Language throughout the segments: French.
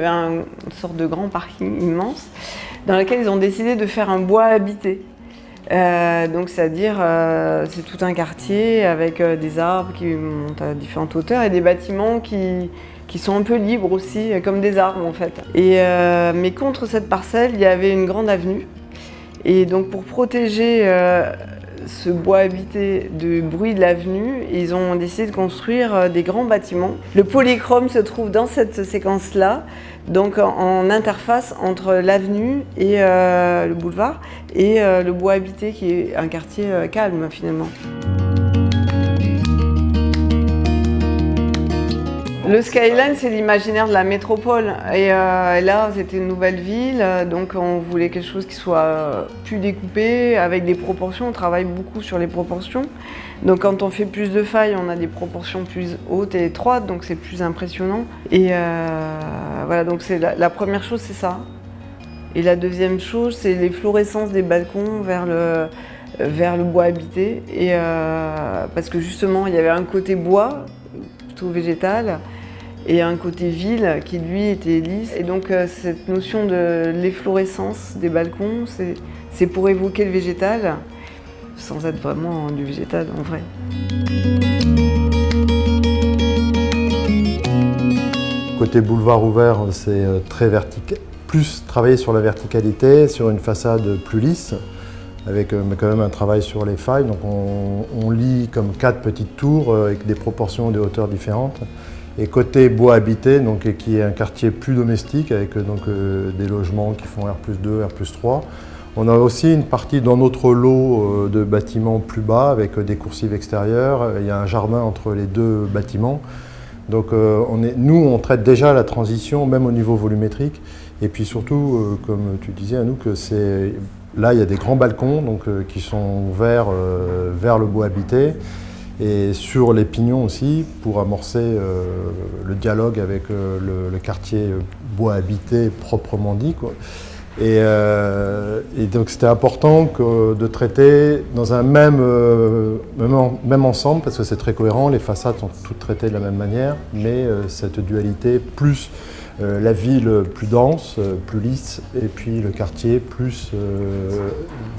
avait une sorte de grand parking immense dans lequel ils ont décidé de faire un bois habité. Donc c'est-à-dire c'est tout un quartier avec des arbres qui montent à différentes hauteurs et des bâtiments qui sont un peu libres aussi, comme des arbres en fait. Mais contre cette parcelle, il y avait une grande avenue. Et donc pour protéger ce bois habité du bruit de l'avenue, ils ont décidé de construire des grands bâtiments. Le polychrome se trouve dans cette séquence-là, donc en interface entre l'avenue et le boulevard, et le bois habité qui est un quartier calme finalement. Le skyline, c'est l'imaginaire de la métropole. Et là, c'était une nouvelle ville, donc on voulait quelque chose qui soit plus découpé, avec des proportions. On travaille beaucoup sur les proportions. Donc quand on fait plus de failles, on a des proportions plus hautes et étroites, donc c'est plus impressionnant. Et voilà, donc c'est la première chose, c'est ça. Et la deuxième chose, c'est les fluorescences des balcons vers le bois habité. Et parce que justement, il y avait un côté bois, plutôt végétal, et un côté ville qui lui était lisse. Et donc cette notion de l'efflorescence des balcons, c'est pour évoquer le végétal, sans être vraiment du végétal en vrai. Côté boulevard ouvert, c'est très vertical, plus travailler sur la verticalité, sur une façade plus lisse, avec quand même un travail sur les failles. Donc on lit comme 4 petites tours avec des proportions et des hauteurs différentes. Et côté bois habité, donc, qui est un quartier plus domestique, avec des logements qui font R+2, R+3. On a aussi une partie dans notre lot de bâtiments plus bas, avec des coursives extérieures. Il y a un jardin entre les 2 bâtiments. Donc nous, on traite déjà la transition, même au niveau volumétrique. Et puis surtout, comme tu disais, Anouk, là, il y a des grands balcons donc, qui sont ouverts vers le bois habité. Et sur les pignons aussi, pour amorcer le dialogue avec le quartier bois habité proprement dit, quoi. Et donc c'était important de traiter dans un même ensemble, parce que c'est très cohérent, les façades sont toutes traitées de la même manière, mais cette dualité plus la ville plus dense, plus lisse, et puis le quartier plus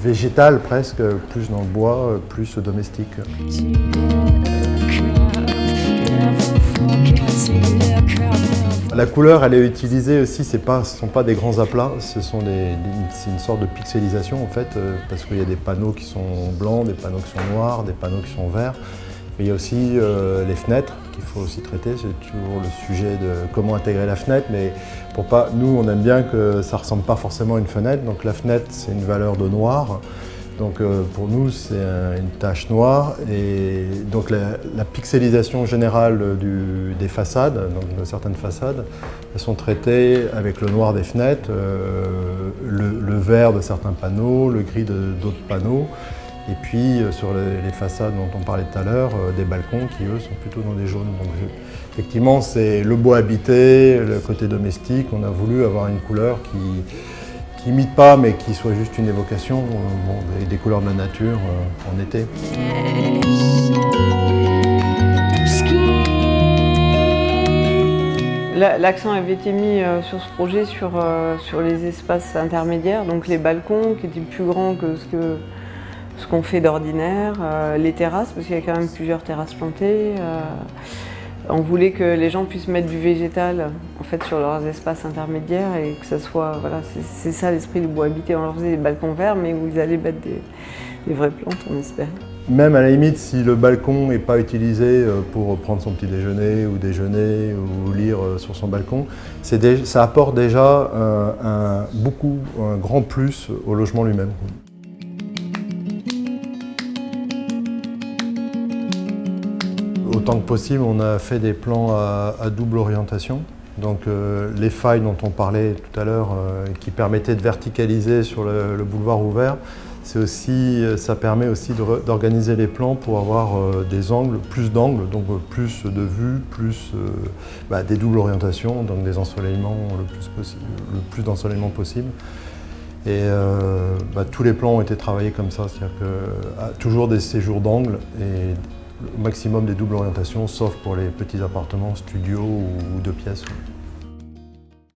végétal presque, plus dans le bois, plus domestique. La couleur, elle est utilisée aussi, ce ne sont pas des grands aplats, c'est une sorte de pixelisation en fait, parce qu'il y a des panneaux qui sont blancs, des panneaux qui sont noirs, des panneaux qui sont verts. Mais il y a aussi les fenêtres qu'il faut aussi traiter, c'est toujours le sujet de comment intégrer la fenêtre, mais nous on aime bien que ça ne ressemble pas forcément à une fenêtre, donc la fenêtre c'est une valeur de noir, donc pour nous c'est une tache noire, et donc la pixelisation générale des façades, donc de certaines façades, elles sont traitées avec le noir des fenêtres, le vert de certains panneaux, le gris d'autres panneaux. Et puis sur les façades dont on parlait tout à l'heure, des balcons qui eux sont plutôt dans des jaunes. Donc effectivement c'est le bois habité, le côté domestique, on a voulu avoir une couleur qui imite pas mais qui soit juste une évocation des couleurs de la nature en été. L'accent avait été mis sur ce projet sur les espaces intermédiaires, donc les balcons qui étaient plus grands que ce qu'on fait d'ordinaire, les terrasses, parce qu'il y a quand même plusieurs terrasses plantées. On voulait que les gens puissent mettre du végétal en fait, sur leurs espaces intermédiaires et que ça soit, voilà, c'est ça l'esprit du bois habité. On leur faisait des balcons verts, mais où ils allaient mettre des vraies plantes, on espère. Même à la limite, si le balcon n'est pas utilisé pour prendre son petit déjeuner ou lire sur son balcon, ça apporte déjà un grand plus au logement lui-même. Autant que possible, on a fait des plans à double orientation. Donc les failles dont on parlait tout à l'heure, qui permettaient de verticaliser sur le boulevard ouvert, ça permet aussi d'organiser les plans pour avoir plus d'angles, donc plus de vues, plus des doubles orientations, donc des ensoleillements le plus d'ensoleillement possible. Et tous les plans ont été travaillés comme ça, c'est-à-dire que toujours des séjours d'angles et au maximum des doubles orientations, sauf pour les petits appartements, studios ou 2 pièces.